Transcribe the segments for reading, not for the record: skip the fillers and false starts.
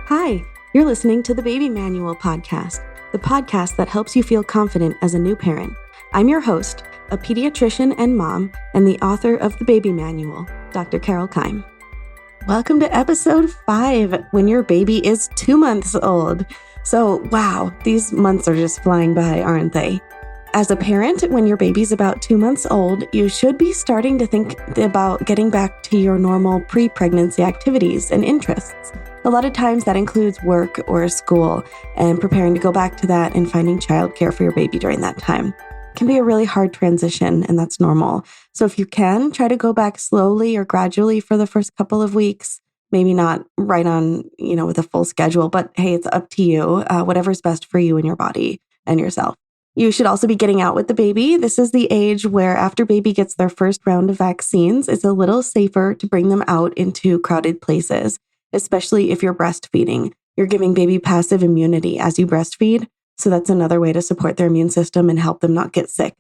Hi, you're listening to the Baby Manual podcast, the podcast that helps you feel confident as a new parent. I'm your host, a pediatrician and mom, and the author of the Baby Manual, Dr. Carole Keim. Welcome to episode 5, when your baby is 2 months old. So, wow, these months are just flying by, aren't they? As a parent, when your baby's about 2 months old, you should be starting to think about getting back to your normal pre-pregnancy activities and interests. A lot of times that includes work or school and preparing to go back to that and finding childcare for your baby during that time. It can be a really hard transition, and that's normal. So if you can, try to go back slowly or gradually for the first couple of weeks. Maybe not right on, with a full schedule, but hey, it's up to you, whatever's best for you and your body and yourself. You should also be getting out with the baby. This is the age where after baby gets their first round of vaccines, it's a little safer to bring them out into crowded places, especially if you're breastfeeding. You're giving baby passive immunity as you breastfeed, so that's another way to support their immune system and help them not get sick.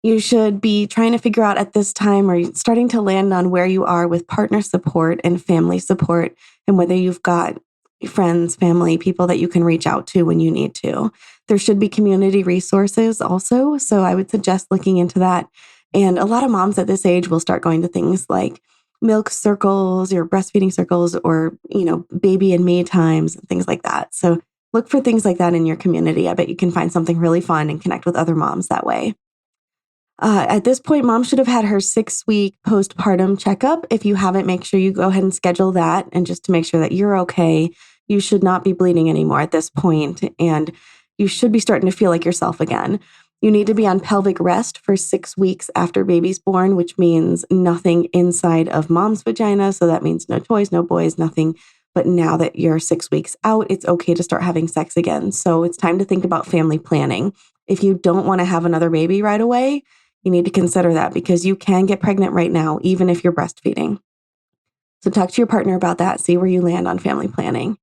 You should be trying to figure out at this time, or starting to land on where you are with partner support and family support, and whether you've got friends, family, people that you can reach out to when you need to. There should be community resources also, so I would suggest looking into that. And a lot of moms at this age will start going to things like milk circles or breastfeeding circles or, baby and me times and things like that. So look for things like that in your community. I bet you can find something really fun and connect with other moms that way. At this point, mom should have had her 6-week postpartum checkup. If you haven't, make sure you go ahead and schedule that. And just to make sure that you're okay, you should not be bleeding anymore at this point, and you should be starting to feel like yourself again. You need to be on pelvic rest for 6 weeks after baby's born, which means nothing inside of mom's vagina. So that means no toys, no boys, nothing. But now that you're 6 weeks out, it's okay to start having sex again. So it's time to think about family planning. If you don't want to have another baby right away, you need to consider that, because you can get pregnant right now, even if you're breastfeeding. So talk to your partner about that. See where you land on family planning.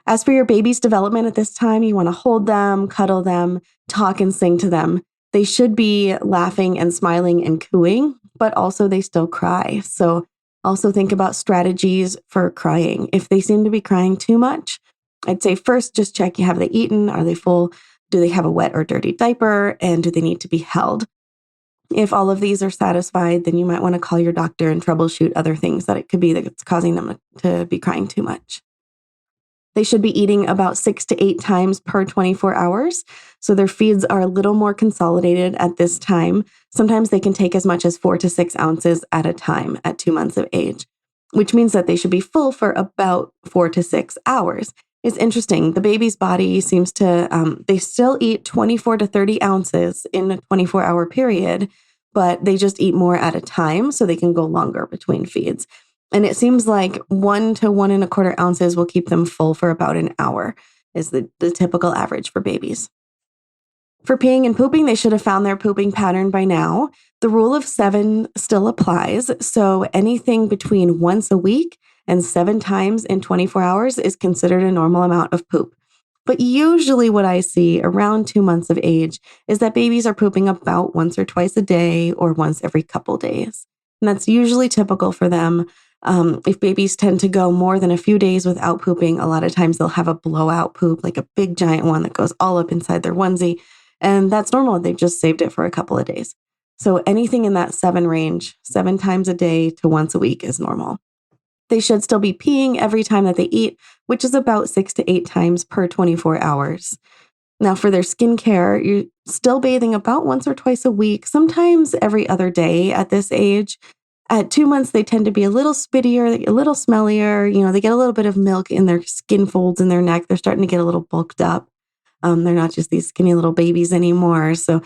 As for your baby's development at this time, you want to hold them, cuddle them, talk and sing to them. They should be laughing and smiling and cooing, but also they still cry. So also think about strategies for crying. If they seem to be crying too much, I'd say first just check, have they eaten? Are they full? Do they have a wet or dirty diaper? And do they need to be held? If all of these are satisfied, then you might want to call your doctor and troubleshoot other things that it could be that's causing them to be crying too much. They should be eating about 6 to 8 times per 24 hours. So their feeds are a little more consolidated at this time. Sometimes they can take as much as 4 to 6 ounces at a time at 2 months of age, which means that they should be full for about 4 to 6 hours. It's interesting. The baby's body seems to, they still eat 24 to 30 ounces in a 24-hour period, but they just eat more at a time so they can go longer between feeds. And it seems like 1 to 1 1/4 ounces will keep them full for about an hour is the typical average for babies. For peeing and pooping, they should have found their pooping pattern by now. The rule of 7 still applies. So anything between once a week and 7 times in 24 hours is considered a normal amount of poop. But usually what I see around 2 months of age is that babies are pooping about once or twice a day or once every couple days. And that's usually typical for them. If babies tend to go more than a few days without pooping, a lot of times they'll have a blowout poop, like a big giant one that goes all up inside their onesie. And that's normal. They've just saved it for a couple of days. So anything in that 7 range, 7 times a day to once a week is normal. They should still be peeing every time that they eat, which is about 6 to 8 times per 24 hours. Now, for their skincare, you're still bathing about once or twice a week, sometimes every other day at this age. At 2 months, they tend to be a little spittier, they get a little smellier. They get a little bit of milk in their skin folds in their neck. They're starting to get a little bulked up. They're not just these skinny little babies anymore. So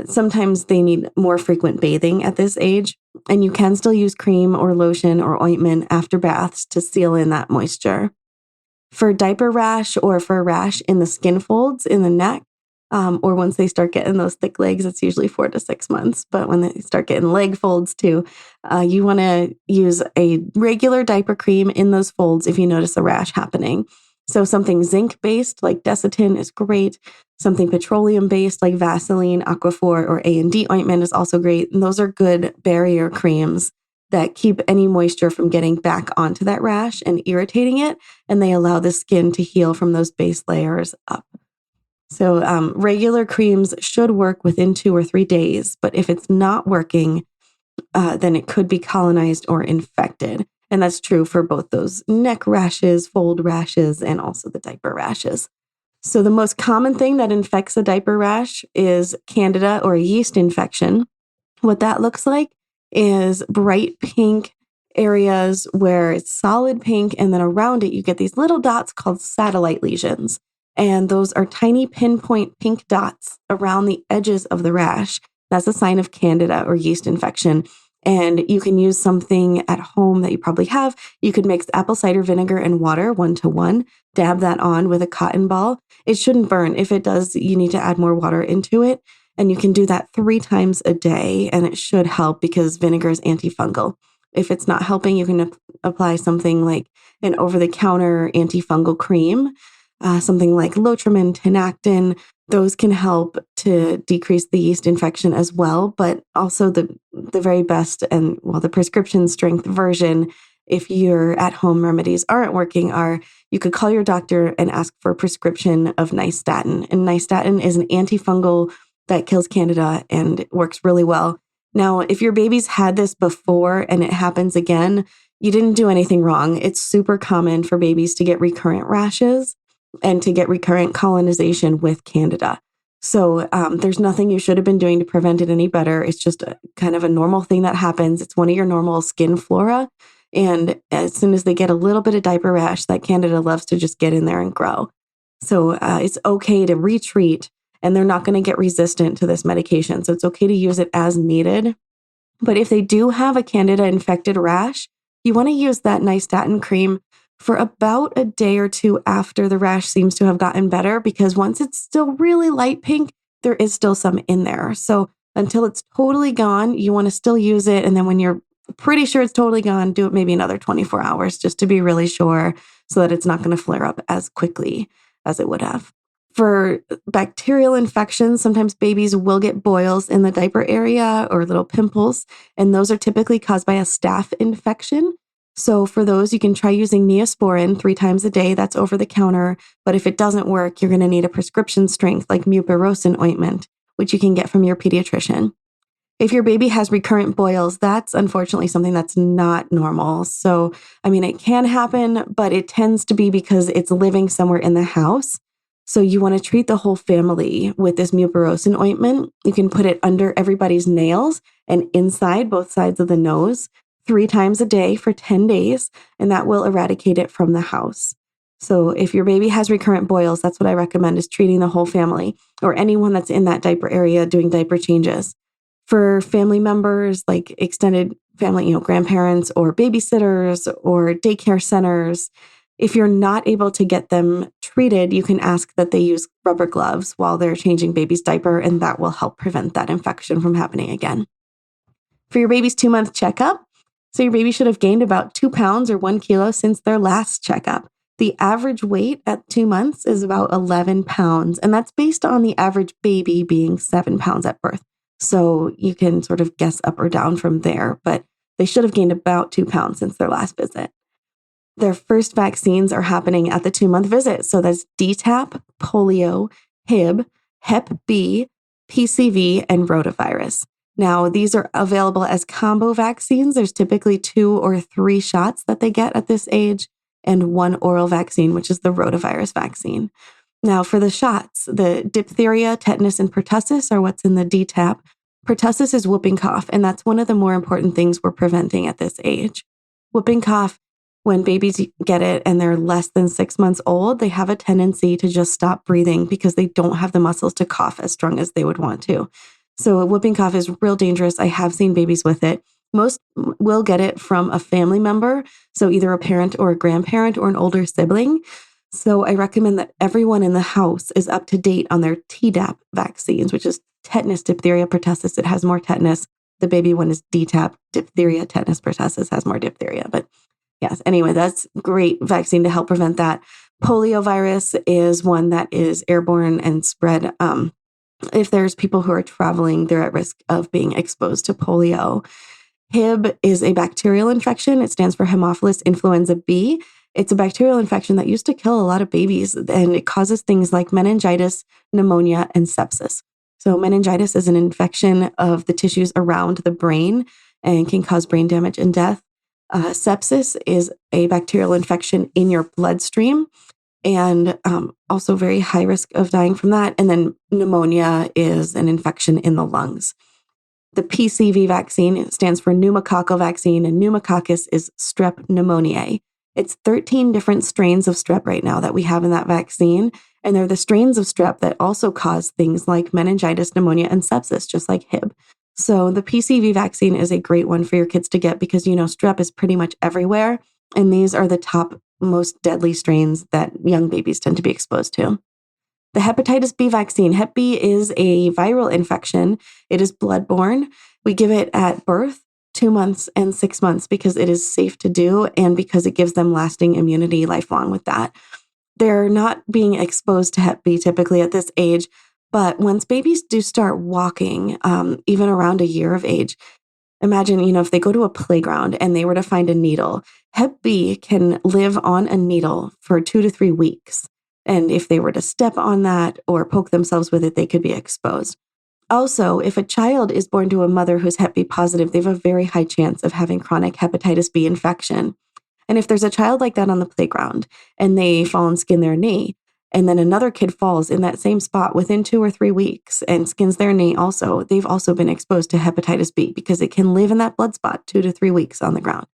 sometimes they need more frequent bathing at this age. And you can still use cream or lotion or ointment after baths to seal in that moisture. For diaper rash or for a rash in the skin folds in the neck, or once they start getting those thick legs, it's usually 4 to 6 months. But when they start getting leg folds too, you want to use a regular diaper cream in those folds if you notice a rash happening. So something zinc-based like Desitin is great. Something petroleum-based like Vaseline, Aquaphor, or A&D ointment is also great. And those are good barrier creams that keep any moisture from getting back onto that rash and irritating it, and they allow the skin to heal from those base layers up. So regular creams should work within 2 or 3 days, but if it's not working, then it could be colonized or infected. And that's true for both those neck rashes, fold rashes, and also the diaper rashes. So the most common thing that infects a diaper rash is Candida or a yeast infection. What that looks like is bright pink areas where it's solid pink, and then around it you get these little dots called satellite lesions. And those are tiny pinpoint pink dots around the edges of the rash. That's a sign of Candida or yeast infection. And you can use something at home that you probably have. You could mix apple cider vinegar and water 1-to-1, dab that on with a cotton ball. It shouldn't burn. If it does, you need to add more water into it. And you can do that 3 times a day, and it should help because vinegar is antifungal. If it's not helping, you can apply something like an over-the-counter antifungal cream, something like Lotrimin, Tinactin. Those can help to decrease the yeast infection as well. But also the very best and, the prescription strength version, if your at-home remedies aren't working, you could call your doctor and ask for a prescription of nystatin. And nystatin is an antifungal that kills Candida and works really well. Now, if your baby's had this before and it happens again, you didn't do anything wrong. It's super common for babies to get recurrent rashes and to get recurrent colonization with Candida. So there's nothing you should have been doing to prevent it any better. It's just kind of a normal thing that happens. It's one of your normal skin flora. And as soon as they get a little bit of diaper rash, that Candida loves to just get in there and grow. So it's okay to retreat, and they're not going to get resistant to this medication. So it's okay to use it as needed. But if they do have a Candida infected rash, you want to use that nystatin cream for about a day or 2 after the rash seems to have gotten better, because once it's still really light pink, there is still some in there. So until it's totally gone, you want to still use it. And then when you're pretty sure it's totally gone, do it maybe another 24 hours just to be really sure, so that it's not going to flare up as quickly as it would have. For bacterial infections, sometimes babies will get boils in the diaper area or little pimples, and those are typically caused by a staph infection. So for those, you can try using Neosporin 3 times a day. That's over the counter. But if it doesn't work, you're going to need a prescription strength like mupirocin ointment, which you can get from your pediatrician. If your baby has recurrent boils, that's unfortunately something that's not normal. So, it can happen, but it tends to be because it's living somewhere in the house. So you want to treat the whole family with this mupirocin ointment. You can put it under everybody's nails and inside both sides of the nose 3 times a day for 10 days, and that will eradicate it from the house. So if your baby has recurrent boils, that's what I recommend, is treating the whole family or anyone that's in that diaper area doing diaper changes. For family members, like extended family, grandparents or babysitters or daycare centers, if you're not able to get them treated, you can ask that they use rubber gloves while they're changing baby's diaper, and that will help prevent that infection from happening again. For your baby's 2-month checkup, so your baby should have gained about 2 pounds or 1 kilo since their last checkup. The average weight at 2 months is about 11 pounds, and that's based on the average baby being 7 pounds at birth. So you can sort of guess up or down from there, but they should have gained about 2 pounds since their last visit. Their first vaccines are happening at the 2-month visit. So that's DTaP, Polio, Hep B, PCV, and Rotavirus. Now, these are available as combo vaccines. There's typically 2 or 3 shots that they get at this age, and 1 oral vaccine, which is the rotavirus vaccine. Now, for the shots, the diphtheria, tetanus, and pertussis are what's in the DTaP. Pertussis is whooping cough, and that's one of the more important things we're preventing at this age. Whooping cough, when babies get it and they're less than 6 months old, they have a tendency to just stop breathing because they don't have the muscles to cough as strong as they would want to. So whooping cough is real dangerous. I have seen babies with it. Most will get it from a family member, so either a parent or a grandparent or an older sibling. So I recommend that everyone in the house is up to date on their Tdap vaccines, which is tetanus, diphtheria, pertussis. It has more tetanus. The baby one is DTaP, diphtheria, tetanus, pertussis has more diphtheria. But yes, anyway, that's a great vaccine to help prevent that. Polio virus is one that is airborne and spread. If there's people who are traveling, they're at risk of being exposed to polio. Hib is a bacterial infection. It stands for Haemophilus influenza B. It's a bacterial infection that used to kill a lot of babies, and it causes things like meningitis, pneumonia, and sepsis. So meningitis is an infection of the tissues around the brain and can cause brain damage and death. Sepsis is a bacterial infection in your bloodstream, and also very high risk of dying from that. And then pneumonia is an infection in the lungs. The PCV vaccine stands for pneumococcal vaccine, and pneumococcus is strep pneumoniae. It's 13 different strains of strep right now that we have in that vaccine, and they're the strains of strep that also cause things like meningitis, pneumonia, and sepsis, just like Hib. So the PCV vaccine is a great one for your kids to get because, strep is pretty much everywhere, and these are the top most deadly strains that young babies tend to be exposed to. The hepatitis B vaccine. Hep B is a viral infection. It is bloodborne. We give it at birth, 2 months, and 6 months because it is safe to do and because it gives them lasting immunity lifelong with that. They're not being exposed to Hep B typically at this age, but once babies do start walking, even around a year of age, imagine, if they go to a playground and they were to find a needle, Hep B can live on a needle for 2 to 3 weeks. And if they were to step on that or poke themselves with it, they could be exposed. Also, if a child is born to a mother who's Hep B positive, they have a very high chance of having chronic hepatitis B infection. And if there's a child like that on the playground and they fall and skin their knee, and then another kid falls in that same spot within 2 or 3 weeks and skins their knee also, they've also been exposed to hepatitis B because it can live in that blood spot 2 to 3 weeks on the ground.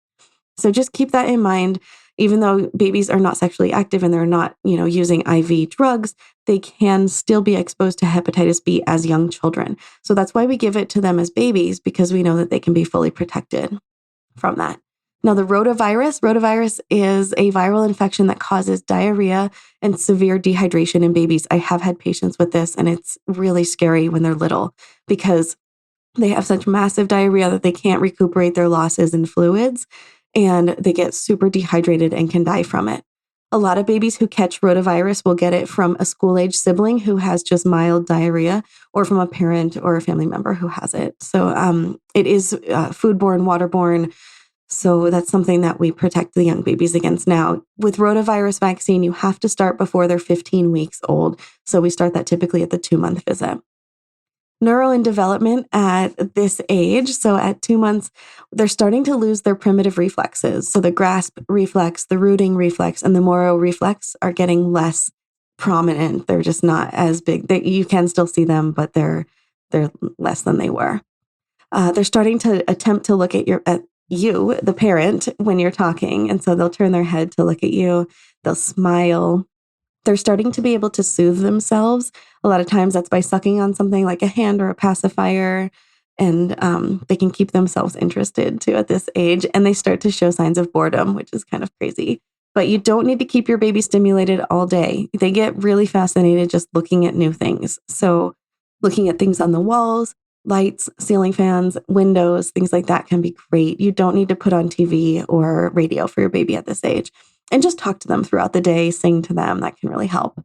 So just keep that in mind. Even though babies are not sexually active and they're not, using IV drugs, they can still be exposed to hepatitis B as young children. So that's why we give it to them as babies, because we know that they can be fully protected from that. Now, the rotavirus is a viral infection that causes diarrhea and severe dehydration in babies. I have had patients with this, and it's really scary when they're little because they have such massive diarrhea that they can't recuperate their losses in fluids, and they get super dehydrated and can die from it. A lot of babies who catch rotavirus will get it from a school-age sibling who has just mild diarrhea or from a parent or a family member who has it. So it is foodborne, waterborne. So that's something that we protect the young babies against now. With rotavirus vaccine, you have to start before they're 15 weeks old. So we start that typically at the 2-month visit. Neuro and development at this age. So at 2 months, they're starting to lose their primitive reflexes. So the grasp reflex, the rooting reflex, and the Moro reflex are getting less prominent. They're just not as big. You can still see them, but they're less than they were. They're starting to attempt to look at you, the parent, when you're talking. And so they'll turn their head to look at you. They'll smile. They're starting to be able to soothe themselves. A lot of times that's by sucking on something like a hand or a pacifier. And they can keep themselves interested too at this age. And they start to show signs of boredom, which is kind of crazy. But you don't need to keep your baby stimulated all day. They get really fascinated just looking at new things. So looking at things on the walls, lights, ceiling fans, windows, things like that can be great. You don't need to put on TV or radio for your baby at this age. And just talk to them throughout the day, sing to them. That can really help.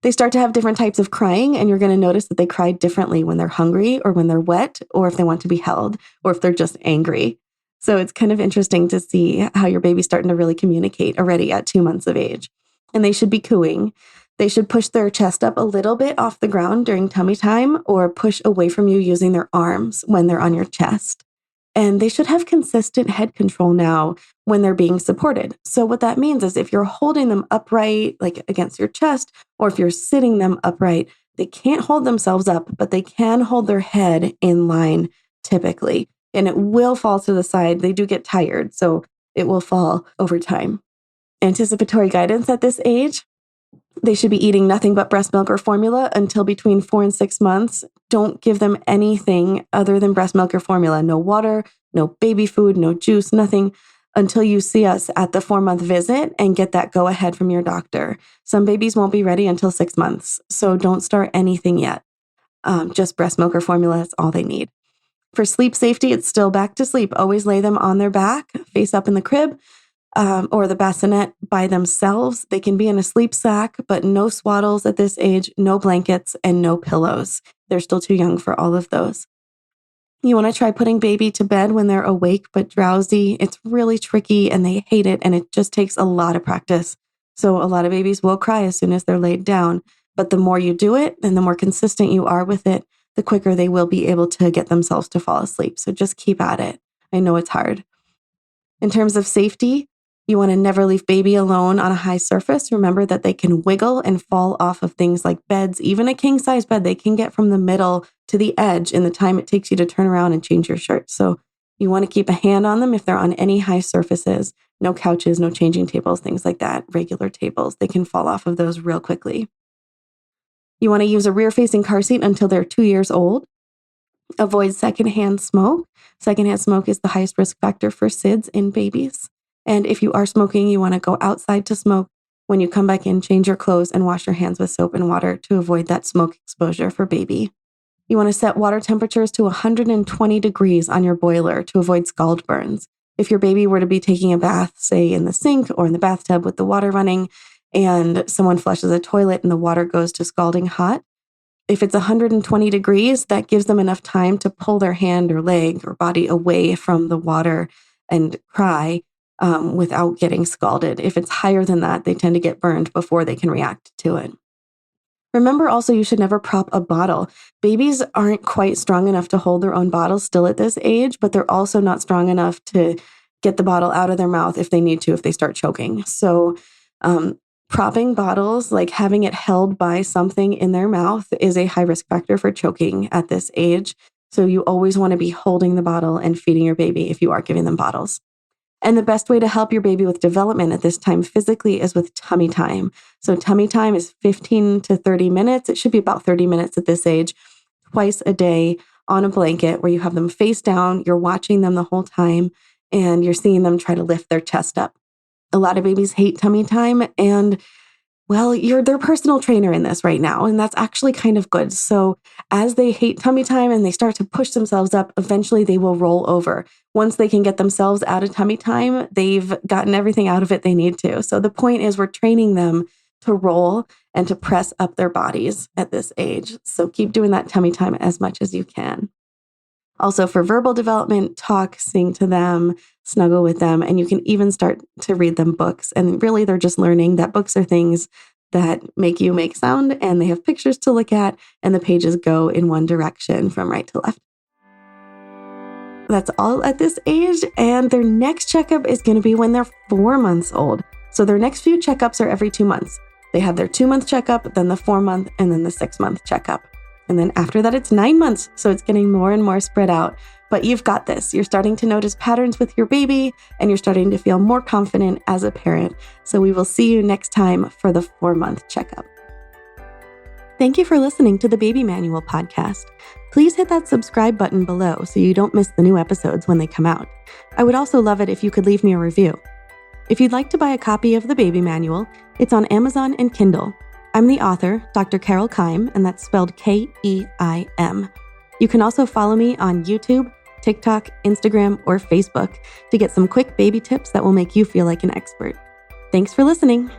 They start to have different types of crying, and you're going to notice that they cry differently when they're hungry or when they're wet or if they want to be held or if they're just angry. So it's kind of interesting to see how your baby's starting to really communicate already at 2 months of age. And they should be cooing. They should push their chest up a little bit off the ground during tummy time or push away from you using their arms when they're on your chest. And they should have consistent head control now when they're being supported. So what that means is if you're holding them upright, like against your chest, or if you're sitting them upright, they can't hold themselves up, but they can hold their head in line typically. And it will fall to the side. They do get tired, so it will fall over time. Anticipatory guidance at this age. They should be eating nothing but breast milk or formula until between 4 and 6 months. Don't give them anything other than breast milk or formula. No water, no baby food, no juice, nothing until you see us at the 4-month visit and get that go ahead from your doctor. Some babies won't be ready until 6 months, so don't start anything yet. Just breast milk or formula is all they need. For sleep safety, it's still back to sleep. Always lay them on their back, face up in the crib. Or the bassinet by themselves. They can be in a sleep sack, but no swaddles at this age, no blankets, and no pillows. They're still too young for all of those. You want to try putting baby to bed when they're awake but drowsy. It's really tricky and they hate it, and it just takes a lot of practice. So a lot of babies will cry as soon as they're laid down, but the more you do it and the more consistent you are with it, the quicker they will be able to get themselves to fall asleep. So just keep at it. I know it's hard. In terms of safety, you want to never leave baby alone on a high surface. Remember that they can wiggle and fall off of things like beds. Even a king-size bed, they can get from the middle to the edge in the time it takes you to turn around and change your shirt. So you want to keep a hand on them if they're on any high surfaces. No couches, no changing tables, things like that. Regular tables, they can fall off of those real quickly. You want to use a rear-facing car seat until they're 2 years old. Avoid secondhand smoke. Secondhand smoke is the highest risk factor for SIDS in babies. And if you are smoking, you want to go outside to smoke. When you come back in, change your clothes and wash your hands with soap and water to avoid that smoke exposure for baby. You want to set water temperatures to 120 degrees on your boiler to avoid scald burns. If your baby were to be taking a bath, say in the sink or in the bathtub with the water running, and someone flushes a toilet and the water goes to scalding hot, if it's 120 degrees, that gives them enough time to pull their hand or leg or body away from the water and cry without getting scalded. If it's higher than that, they tend to get burned before they can react to it. Remember also, you should never prop a bottle. Babies aren't quite strong enough to hold their own bottles still at this age, but they're also not strong enough to get the bottle out of their mouth if they need to, if they start choking. So propping bottles, like having it held by something in their mouth, is a high risk factor for choking at this age. So you always want to be holding the bottle and feeding your baby if you are giving them bottles. And the best way to help your baby with development at this time physically is with tummy time. So tummy time is 15 to 30 minutes. It should be about 30 minutes at this age, twice a day on a blanket where you have them face down, you're watching them the whole time, and you're seeing them try to lift their chest up. A lot of babies hate tummy time, and well, you're their personal trainer in this right now, and that's actually kind of good. So as they hate tummy time and they start to push themselves up, eventually they will roll over. Once they can get themselves out of tummy time, they've gotten everything out of it they need to. So the point is we're training them to roll and to press up their bodies at this age. So keep doing that tummy time as much as you can. Also for verbal development, talk, sing to them, snuggle with them, and you can even start to read them books. And really, they're just learning that books are things that make you make sound, and they have pictures to look at, and the pages go in one direction from right to left. That's all at this age, and their next checkup is going to be when they're 4 months old. So their next few checkups are every 2 months. They have their 2-month checkup, then the 4-month, and then the 6-month checkup. And then after that, it's 9 months. So it's getting more and more spread out. But you've got this. You're starting to notice patterns with your baby, and you're starting to feel more confident as a parent. So we will see you next time for the 4-month checkup. Thank you for listening to the Baby Manual podcast. Please hit that subscribe button below so you don't miss the new episodes when they come out. I would also love it if you could leave me a review. If you'd like to buy a copy of the Baby Manual, it's on Amazon and Kindle. I'm the author, Dr. Carole Keim, and that's spelled Keim. You can also follow me on YouTube, TikTok, Instagram, or Facebook to get some quick baby tips that will make you feel like an expert. Thanks for listening.